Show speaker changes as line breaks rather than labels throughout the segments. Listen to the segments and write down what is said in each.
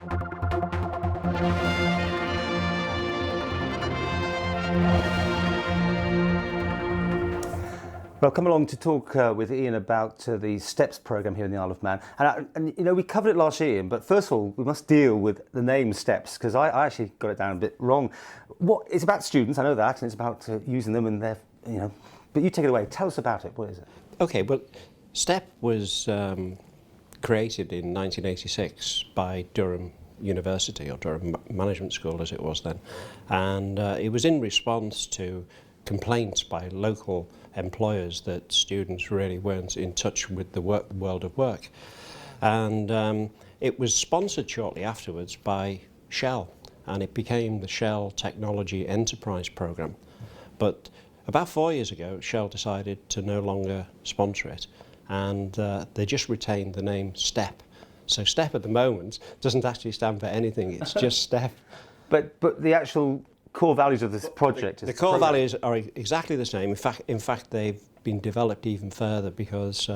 Well, come along to talk with Ian about the STEPS programme here in the Isle of Man. And you know, we covered it last year, Ian, but first of all, we must deal with the name STEPS, because I actually got it down a bit wrong. It's about students, I know that, and it's about using them and their, you know, but you take it away. Tell us about it. What is it?
Okay, well, STEP was created in 1986 by Durham University, or Durham Management School as it was then, and it was in response to complaints by local employers that students really weren't in touch with the world of work. And it was sponsored shortly afterwards by Shell, and it became the Shell Technology Enterprise Programme. But about 4 years ago, Shell decided to no longer sponsor it, and they just retained the name STEP. So STEP at the moment doesn't actually stand for anything, it's just STEP.
But the actual core values of this project...
The core values are exactly the same. In fact, they've been developed even further, because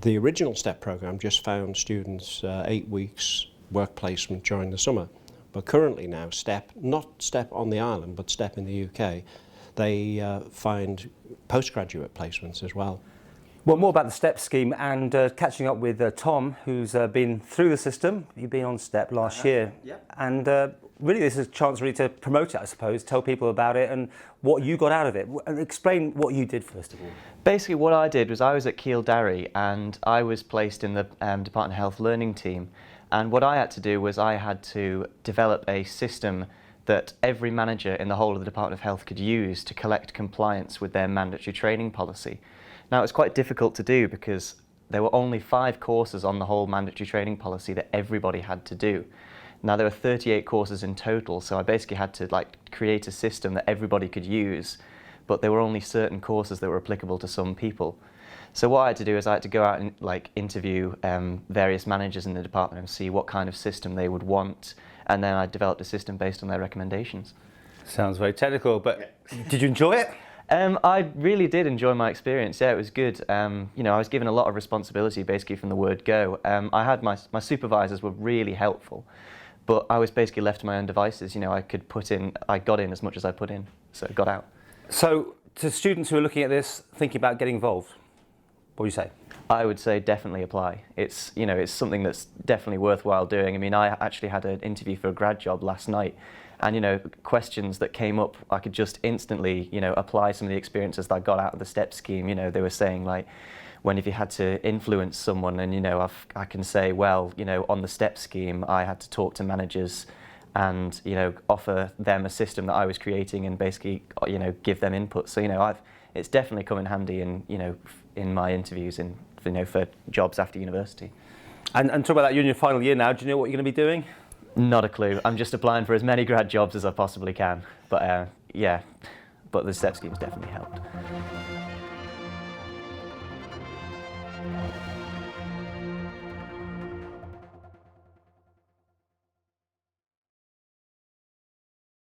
the original STEP programme just found students 8 weeks work placement during the summer. But currently now, STEP, not STEP on the island, but STEP in the UK, they find postgraduate placements as well.
Well, more about the STEP scheme and catching up with Tom, who's been through the system. You've been on STEP last year. Yep. And really this is a chance really to promote it, I suppose, tell people about it and what you got out of it. And explain what you did first of all.
Basically what I did was I was at Keeldarry and I was placed in the Department of Health Learning team. And what I had to do was I had to develop a system that every manager in the whole of the Department of Health could use to collect compliance with their mandatory training policy. Now, it was quite difficult to do because there were only 5 courses on the whole mandatory training policy that everybody had to do. Now, there were 38 courses in total, so I basically had to create a system that everybody could use, but there were only certain courses that were applicable to some people. So what I had to do is I had to go out and interview various managers in the department and see what kind of system they would want, and then I developed a system based on their recommendations.
Sounds very technical, but did you enjoy it?
I really did enjoy my experience. Yeah, it was good. You know, I was given a lot of responsibility basically from the word go. I had my supervisors were really helpful, but I was basically left to my own devices. You know, I got in as much as I put in, so I got out.
So, to students who are looking at this, thinking about getting involved, what do you say?
I would say definitely apply. It's, you know, it's something that's definitely worthwhile doing. I mean, I actually had an interview for a grad job last night, and you know, questions that came up, I could just instantly, you know, apply some of the experiences that I got out of the STEP scheme. You know, they were saying like, when if you had to influence someone, and you know, I can say, well, you know, on the STEP scheme, I had to talk to managers and, you know, offer them a system that I was creating and basically, you know, give them input. So, you know, it's definitely come in handy in, you know, in my interviews and, you know, for jobs after university.
And talk about that, you're in your final year now. Do you know what you're going to be doing?
Not a clue. I'm just applying for as many grad jobs as I possibly can. But yeah, but the STEP scheme's definitely helped.